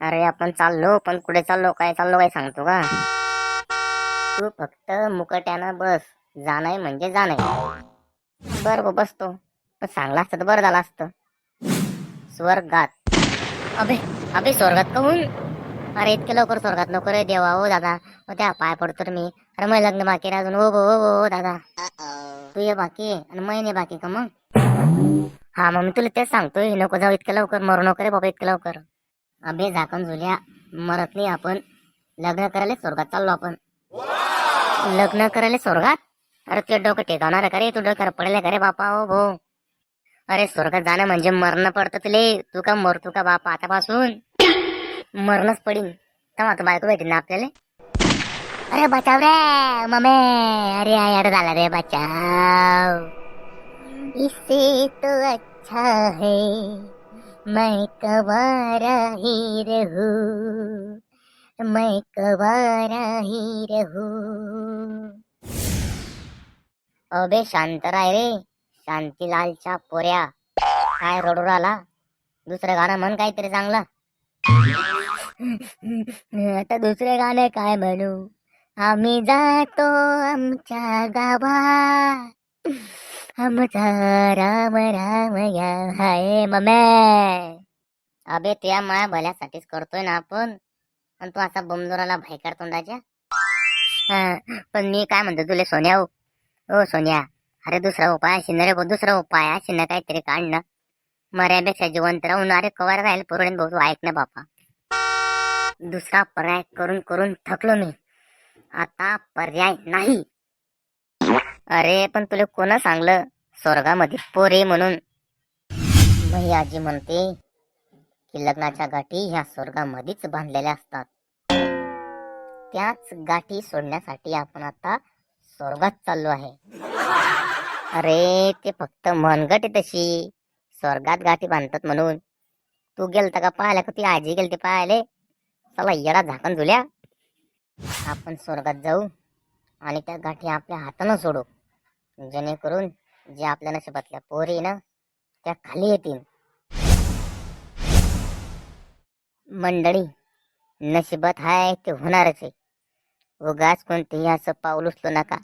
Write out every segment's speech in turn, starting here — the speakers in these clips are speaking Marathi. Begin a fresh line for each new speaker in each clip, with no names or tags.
अरे आपण चाललो, पण कुठे चाललो काय सांगतो का? तू फक्त मुकट्यानं बस. जाणं म्हणजे जाणं. बरं बसतो. पण चांगलं असतं तर बरं झालं असतं. स्वर्गात. अबे अबे स्वर्गात कहून? अरे इतके लवकर स्वर्गात नको रे देवा. हो दादा, त्या पाय पडतो रे मी. अरे मग लग्न बाकी रे अजून. हो दादा. तू ये बाकी आणि महिने बाकी का मग? हा मग मी तुला तेच सांगतोय, नको जाऊ इतक्या लवकर. मरू नको रे बाबा इतक्या लवकर. अबे झाकण झुल्या, मरत नाही आपण. लग्न करायला स्वर्गात चाललो आपण. लग्न करायला स्वर्गात? अरे तुझं डोकं टेकवणार का रे? तू डोक्यावर पडले का रे बापा? हो भो. अरे स्वर्गात जाणं म्हणजे मरणं पडतं तुले. तू का मरतो का बापा आतापासून? मरणच पडीन. तेव्हा तर बायको भेटेन ना आपल्याला. अरे बचाव रे ममे. अरे यार झाला रे बचाव. इससे तो अच्छा है मैं कवारा ही रहूं. मैं कवारा ही रहूं. अबे शांत राय रे. शांतीलालच्या पोऱ्या. काय रडू राहिला? दुसरं गाणं म्हण काहीतरी चांगलं. आता दुसरे गाणे काय म्हणू? आम्ही जातो आमच्या गावा. आमचा राम राम या हाय ममे. अबे त्या माया भल्यासाठीच करतोय ना आपण. आणि तू असा बमजोराला भायकार तोंडाच्या. पण मी काय म्हणतो तुला सोन्या. हो सोन्या. अरे दुसरा उपाय असेल रे भाऊ. दुसरा उपाय असेल ना काहीतरी काढ ना. मर्यापेक्षा जिवंत राहून. अरे कवर राहील पुरवून भाऊ. तू ऐक ना बापा. दुसरा पर्याय करून करून थकलो मी. आता पर्याय नाही. अरे पण तुला कोण सांगलं स्वर्गामध्ये पोरे म्हणून? मग आजी म्हणते की लग्नाच्या गाठी ह्या स्वर्गामध्येच बांधलेल्या असतात. त्याच गाठी सोडण्यासाठी आपण आता स्वर्गात चाललो आहे. अरे ते फक्त मनगट आहे तशी. स्वर्गात गाठी बांधतात म्हणून. तू गेलता का पाहायला? का ती आजी गेलती पाहायला? चला येडा झाकण झुल्या. आपण स्वर्गात जाऊ आणि त्या गाठी आपल्या हातानं सोडू. जेणेकरून जे आपल्या नशिबातल्या पोरी ना त्या खाली येतील. मंडळी, नशिबात हाय ते होणारच आहे. उगाच कोणतेही असं पाऊल उचलू नका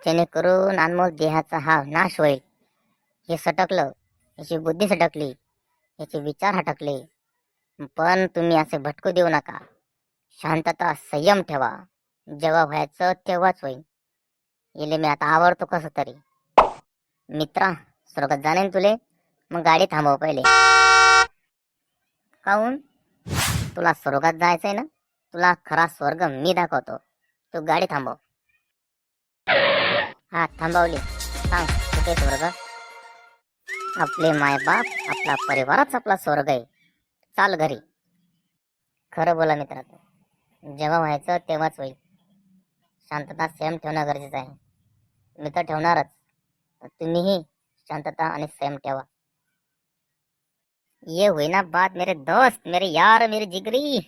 जेणेकरून अनमोल देहाचा हा नाश होईल. हे सटकलं, याची बुद्धी सटकली, याचे विचार हटकले. पण तुम्ही असे भटकू देऊ नका. शांतता संयम ठेवा. जेव्हा व्हायचं तेव्हाच होईल. येले मी आता आवडतो कसं तरी. मित्रा स्वर्गात जाणे तुले? मग गाडी थांबव पहिले. काहून? तुला स्वर्गात जायचंय ना? तुला खरा स्वर्ग मी दाखवतो. तू गाडी थांबव. हा थांबवली. सांग कुठे स्वर्ग? आपले मायबाप, आपला परिवारच आपला स्वर्ग आहे. चाल घरी. खरं बोला मित्रा. जेव्हा व्हायचं तेव्हाच होईल. शांतता संयम ठेवणं गरजेचं आहे. मी तर ठेवणारच. तुम्हीही शांतता आणि संयम ठेवा. ये हुई ना बात मेरे दोस्त, मेरे यार, मेरे जिगरी.